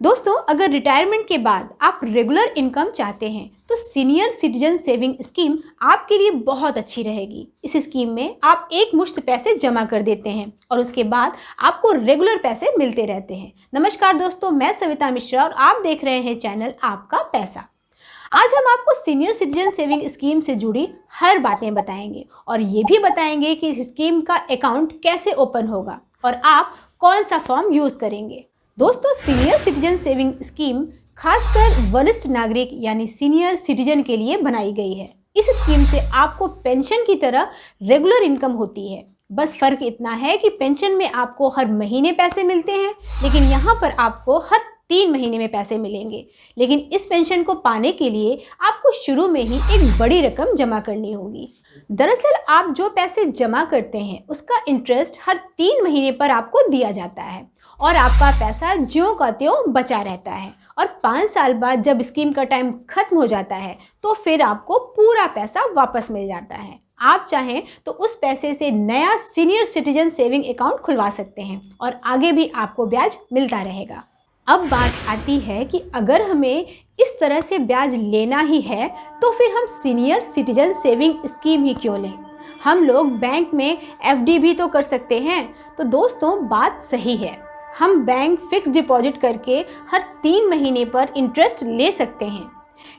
दोस्तों, अगर रिटायरमेंट के बाद आप रेगुलर इनकम चाहते हैं तो सीनियर सिटीजन सेविंग स्कीम आपके लिए बहुत अच्छी रहेगी। इस स्कीम में आप एक मुश्त पैसे जमा कर देते हैं और उसके बाद आपको रेगुलर पैसे मिलते रहते हैं। नमस्कार दोस्तों, मैं सविता मिश्रा और आप देख रहे हैं चैनल आपका पैसा। आज हम आपको सीनियर सिटीजन सेविंग स्कीम से जुड़ी हर बातें बताएंगे और ये भी बताएंगे कि इस स्कीम का अकाउंट कैसे ओपन होगा और आप कौन सा फॉर्म यूज करेंगे। दोस्तों, सीनियर सिटीजन सेविंग स्कीम खासकर वरिष्ठ नागरिक यानी सीनियर सिटीजन के लिए बनाई गई है। इस स्कीम से आपको पेंशन की तरह रेगुलर इनकम होती है। बस फर्क इतना है कि पेंशन में आपको हर महीने पैसे मिलते हैं, लेकिन यहाँ पर आपको हर 3 महीने में पैसे मिलेंगे। लेकिन इस पेंशन को पाने के लिए आपको शुरू में ही एक बड़ी रकम जमा करनी होगी। दरअसल आप जो पैसे जमा करते हैं उसका इंटरेस्ट हर 3 महीने पर आपको दिया जाता है और आपका पैसा ज्यों का त्यों बचा रहता है। और 5 साल बाद जब स्कीम का टाइम खत्म हो जाता है तो फिर आपको पूरा पैसा वापस मिल जाता है। आप चाहें तो उस पैसे से नया सीनियर सिटीजन सेविंग अकाउंट खुलवा सकते हैं और आगे भी आपको ब्याज मिलता रहेगा। अब बात आती है कि अगर हमें इस तरह से ब्याज लेना ही है तो फिर हम सीनियर सिटीजन सेविंग स्कीम ही क्यों लें। हम लोग बैंक में एफडी भी तो कर सकते हैं। तो दोस्तों, बात सही है, हम बैंक फिक्स डिपॉजिट करके हर 3 महीने पर इंटरेस्ट ले सकते हैं।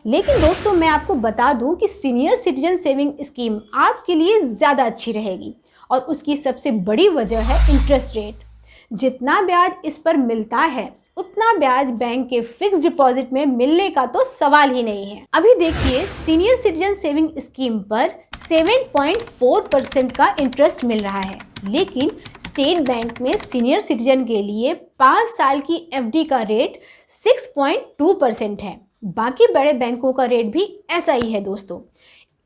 लेकिन दोस्तों, मैं आपको बता दूं कि सीनियर सिटीजन सेविंग स्कीम आपके लिए ज़्यादा अच्छी रहेगी और उसकी सबसे बड़ी वजह है इंटरेस्ट रेट। जितना ब्याज इस पर मिलता है उतना ब्याज बैंक के फिक्स डिपॉजिट में मिलने का तो सवाल ही नहीं है। अभी देखिए, सीनियर सिटीजन सेविंग स्कीम पर 7.4% का इंटरेस्ट मिल रहा है, लेकिन स्टेट बैंक में सीनियर सिटीजन के लिए 5 साल की एफडी का रेट 6.2% है। बाकी बड़े बैंकों का रेट भी ऐसा ही है। दोस्तों,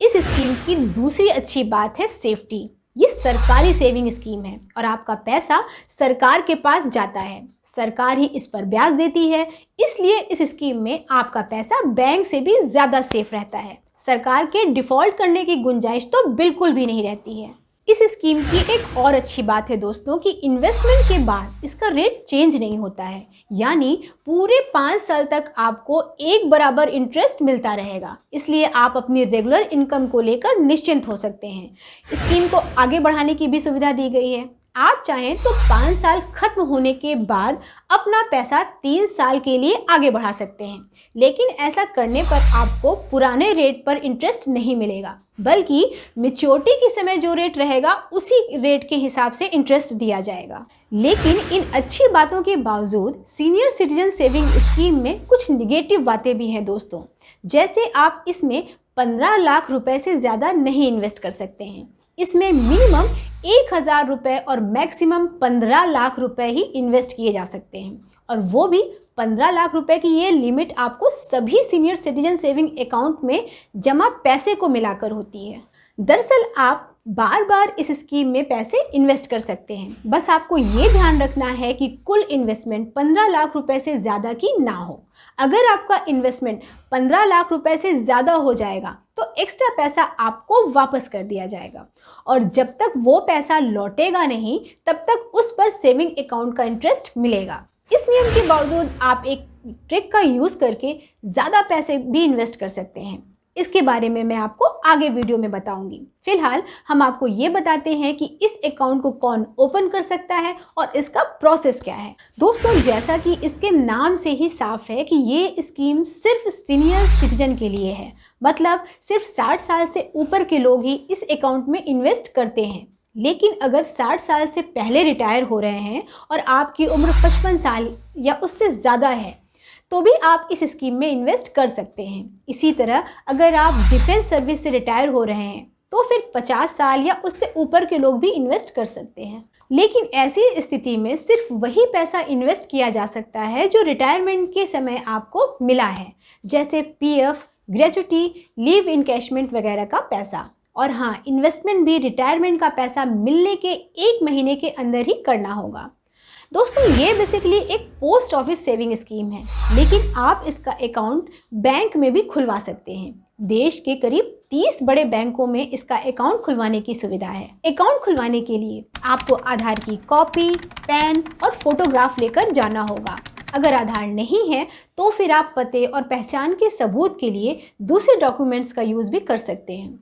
इस स्कीम की दूसरी अच्छी बात है सेफ्टी। ये सरकारी सेविंग स्कीम है और आपका पैसा सरकार के पास जाता है। सरकार ही इस पर ब्याज देती है, इसलिए इस स्कीम में आपका पैसा बैंक से भी ज़्यादा सेफ रहता है। सरकार के डिफ़ॉल्ट करने की गुंजाइश तो बिल्कुल भी नहीं रहती है। इस स्कीम की एक और अच्छी बात है दोस्तों कि इन्वेस्टमेंट के बाद इसका रेट चेंज नहीं होता है, यानी पूरे 5 साल तक आपको एक बराबर इंटरेस्ट मिलता रहेगा। इसलिए आप अपनी रेगुलर इनकम को लेकर निश्चिंत हो सकते हैं। स्कीम को आगे बढ़ाने की भी सुविधा दी गई है। आप चाहें तो 5 साल खत्म होने के बाद अपना पैसा 3 साल के लिए आगे बढ़ा सकते हैं, लेकिन ऐसा करने पर आपको पुराने रेट पर इंटरेस्ट नहीं मिलेगा, बल्कि मैच्योरिटी के समय जो रेट रहेगा उसी रेट के हिसाब से इंटरेस्ट दिया जाएगा। लेकिन इन अच्छी बातों के बावजूद सीनियर सिटीजन सेविंग स्कीम में कुछ निगेटिव बातें भी हैं दोस्तों। जैसे आप इसमें 15 लाख रुपए से ज़्यादा नहीं इन्वेस्ट कर सकते हैं। इसमें मिनिमम 1,000 रुपये और मैक्सिमम 15 लाख रुपए ही इन्वेस्ट किए जा सकते हैं, और वो भी 15 लाख रुपए की ये लिमिट आपको सभी सीनियर सिटीजन सेविंग अकाउंट में जमा पैसे को मिलाकर होती है। दरअसल आप बार बार इस स्कीम में पैसे इन्वेस्ट कर सकते हैं। बस आपको ये ध्यान रखना है कि कुल इन्वेस्टमेंट 15 लाख रुपए से ज़्यादा की ना हो। अगर आपका इन्वेस्टमेंट 15 लाख रुपए से ज़्यादा हो जाएगा तो एक्स्ट्रा पैसा आपको वापस कर दिया जाएगा, और जब तक वो पैसा लौटेगा नहीं तब तक उस पर सेविंग अकाउंट का इंटरेस्ट मिलेगा। इस नियम के बावजूद आप एक ट्रिक का यूज़ करके ज़्यादा पैसे भी इन्वेस्ट कर सकते हैं। इसके बारे में मैं आपको आगे वीडियो में बताऊंगी। फिलहाल हम आपको ये बताते हैं कि इस अकाउंट को कौन ओपन कर सकता है और इसका प्रोसेस क्या है। दोस्तों, जैसा कि इसके नाम से ही साफ है कि ये स्कीम सिर्फ सीनियर सिटीजन के लिए है, मतलब सिर्फ 60 साल से ऊपर के लोग ही इस अकाउंट में इन्वेस्ट करते हैं। लेकिन अगर 60 साल से पहले रिटायर हो रहे हैं और आपकी उम्र 55 साल या उससे ज़्यादा है तो भी आप इस स्कीम में इन्वेस्ट कर सकते हैं। इसी तरह अगर आप डिफेंस सर्विस से रिटायर हो रहे हैं तो फिर 50 साल या उससे ऊपर के लोग भी इन्वेस्ट कर सकते हैं। लेकिन ऐसी स्थिति में सिर्फ वही पैसा इन्वेस्ट किया जा सकता है जो रिटायरमेंट के समय आपको मिला है, जैसे पीएफ, ग्रेच्युटी, लीव इनकैशमेंट वगैरह का पैसा। और हाँ, इन्वेस्टमेंट भी रिटायरमेंट का पैसा मिलने के 1 महीने के अंदर ही करना होगा। दोस्तों, ये बेसिकली एक पोस्ट ऑफिस सेविंग स्कीम है, लेकिन आप इसका अकाउंट बैंक में भी खुलवा सकते हैं। देश के करीब 30 बड़े बैंकों में इसका अकाउंट खुलवाने की सुविधा है। अकाउंट खुलवाने के लिए आपको आधार की कॉपी, पेन और फोटोग्राफ लेकर जाना होगा। अगर आधार नहीं है तो फिर आप पते और पहचान के सबूत के लिए दूसरे डॉक्यूमेंट्स का यूज़ भी कर सकते हैं।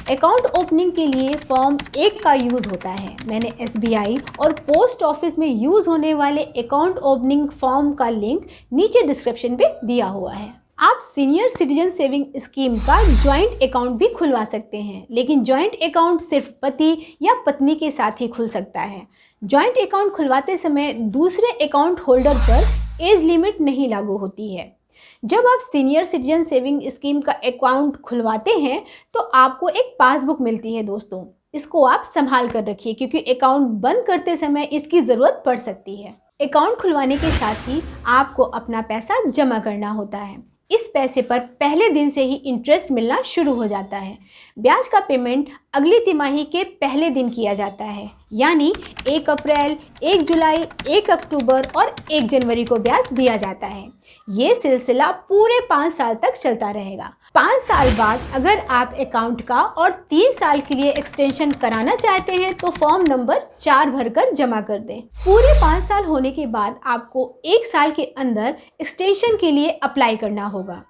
अकाउंट ओपनिंग के लिए फॉर्म 1 का यूज़ होता है। मैंने SBI और पोस्ट ऑफिस में यूज़ होने वाले अकाउंट ओपनिंग फॉर्म का लिंक नीचे डिस्क्रिप्शन पे दिया हुआ है। आप सीनियर सिटीजन सेविंग स्कीम का जॉइंट अकाउंट भी खुलवा सकते हैं, लेकिन जॉइंट अकाउंट सिर्फ पति या पत्नी के साथ ही खुल सकता है। जॉइंट अकाउंट खुलवाते समय दूसरे अकाउंट होल्डर पर एज लिमिट नहीं लागू होती है। जब आप सीनियर सिटीजन सेविंग स्कीम का अकाउंट खुलवाते हैं तो आपको एक पासबुक मिलती है दोस्तों। इसको आप संभाल कर रखिए क्योंकि अकाउंट बंद करते समय इसकी ज़रूरत पड़ सकती है। अकाउंट खुलवाने के साथ ही आपको अपना पैसा जमा करना होता है। इस पैसे पर पहले दिन से ही इंटरेस्ट मिलना शुरू हो जाता है। ब्याज का पेमेंट अगली तिमाही के पहले दिन किया जाता है, यानी 1 अप्रैल, 1 जुलाई, 1 अक्टूबर और 1 जनवरी को ब्याज दिया जाता है। ये सिलसिला पूरे 5 साल तक चलता रहेगा। 5 साल बाद अगर आप अकाउंट का और 3 साल के लिए एक्सटेंशन कराना चाहते हैं तो फॉर्म नंबर 4 भरकर जमा कर दें। पूरे 5 साल होने के बाद आपको 1 साल के अंदर एक्सटेंशन के लिए अप्लाई करना होगा।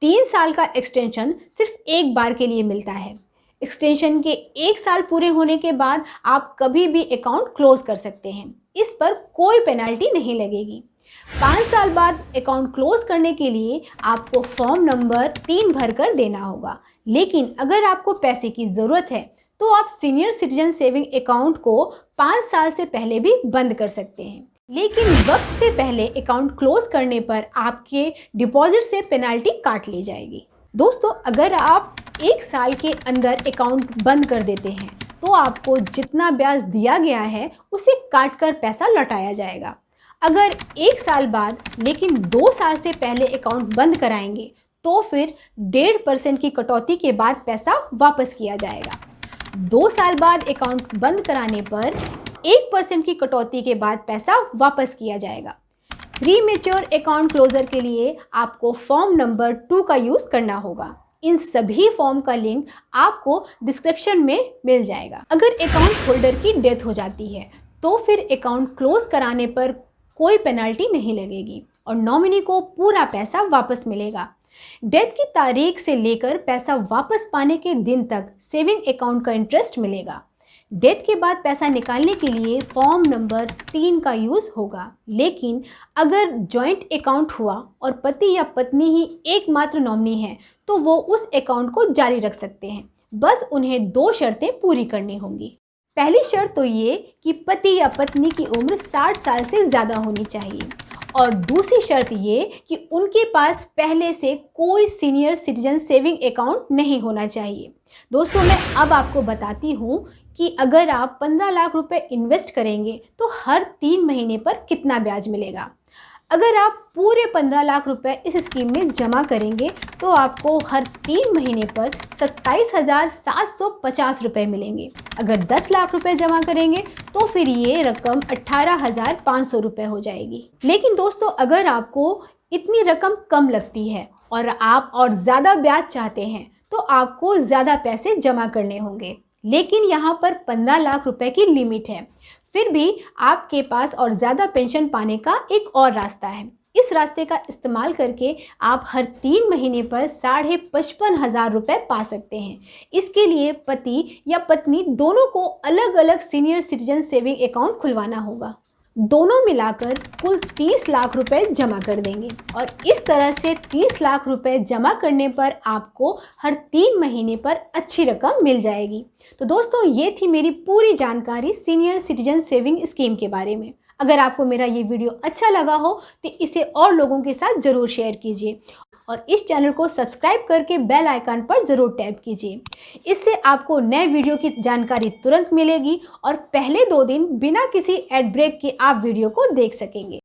3 साल का एक्सटेंशन सिर्फ एक बार के लिए मिलता है। एक्सटेंशन के 1 साल पूरे होने के बाद आप कभी भी अकाउंट क्लोज कर सकते हैं। इस पर कोई पेनल्टी नहीं लगेगी। 5 साल बाद अकाउंट क्लोज करने के लिए आपको फॉर्म नंबर 3 भरकर देना होगा। लेकिन अगर आपको पैसे की ज़रूरत है तो आप सीनियर सिटीजन सेविंग अकाउंट को 5 साल से पहले भी बंद कर सकते हैं। लेकिन वक्त से पहले अकाउंट क्लोज करने पर आपके डिपॉजिट से पेनल्टी काट ली जाएगी। दोस्तों, अगर आप 1 साल के अंदर अकाउंट बंद कर देते हैं तो आपको जितना ब्याज दिया गया है उसे काट कर पैसा लौटाया जाएगा। अगर 1 साल बाद लेकिन 2 साल से पहले अकाउंट बंद कराएंगे तो फिर 1.5% की कटौती के बाद पैसा वापस किया जाएगा। 2 साल बाद अकाउंट बंद कराने पर 1% की कटौती के बाद पैसा वापस किया जाएगा। प्री मैच्योर अकाउंट क्लोजर के लिए आपको फॉर्म नंबर 2 का यूज़ करना होगा। इन सभी फॉर्म का लिंक आपको डिस्क्रिप्शन में मिल जाएगा। अगर अकाउंट होल्डर की डेथ हो जाती है तो फिर अकाउंट क्लोज कराने पर कोई पेनल्टी नहीं लगेगी और नॉमिनी को पूरा पैसा वापस मिलेगा। डेथ की तारीख से लेकर पैसा वापस पाने के दिन तक सेविंग अकाउंट का इंटरेस्ट मिलेगा। डेथ के बाद पैसा निकालने के लिए फॉर्म नंबर 3 का यूज़ होगा। लेकिन अगर जॉइंट अकाउंट हुआ और पति या पत्नी ही एकमात्र नॉमिनी है तो वो उस अकाउंट को जारी रख सकते हैं। बस उन्हें 2 शर्तें पूरी करनी होंगी। पहली शर्त तो ये कि पति या पत्नी की उम्र 60 साल से ज़्यादा होनी चाहिए और दूसरी शर्त ये कि उनके पास पहले से कोई सीनियर सिटीजन सेविंग अकाउंट नहीं होना चाहिए। दोस्तों, मैं अब आपको बताती हूँ कि अगर आप 15 लाख रुपए इन्वेस्ट करेंगे तो हर 3 महीने पर कितना ब्याज मिलेगा। अगर आप पूरे 15 लाख रुपए इस स्कीम में जमा करेंगे तो आपको हर 3 महीने पर 27,750 रुपये मिलेंगे। अगर 10 लाख रुपए जमा करेंगे तो फिर ये रकम 18,500 रुपये हो जाएगी। लेकिन दोस्तों, अगर आपको इतनी रकम कम लगती है और आप और ज़्यादा ब्याज चाहते हैं तो आपको ज़्यादा पैसे जमा करने होंगे। लेकिन यहाँ पर 15 लाख रुपए की लिमिट है। फिर भी आपके पास और ज़्यादा पेंशन पाने का एक और रास्ता है। इस रास्ते का इस्तेमाल करके आप हर 3 महीने पर 55,500 रुपये पा सकते हैं। इसके लिए पति या पत्नी दोनों को अलग अलग सीनियर सिटीजन सेविंग अकाउंट खुलवाना होगा। दोनों मिलाकर कुल 30 लाख रुपए जमा कर देंगे और इस तरह से 30 लाख रुपए जमा करने पर आपको हर 3 महीने पर अच्छी रकम मिल जाएगी। तो दोस्तों, ये थी मेरी पूरी जानकारी सीनियर सिटीजन सेविंग स्कीम के बारे में। अगर आपको मेरा ये वीडियो अच्छा लगा हो तो इसे और लोगों के साथ ज़रूर शेयर कीजिए और इस चैनल को सब्सक्राइब करके बेल आइकन पर ज़रूर टैप कीजिए। इससे आपको नए वीडियो की जानकारी तुरंत मिलेगी और पहले 2 दिन बिना किसी एड ब्रेक के आप वीडियो को देख सकेंगे।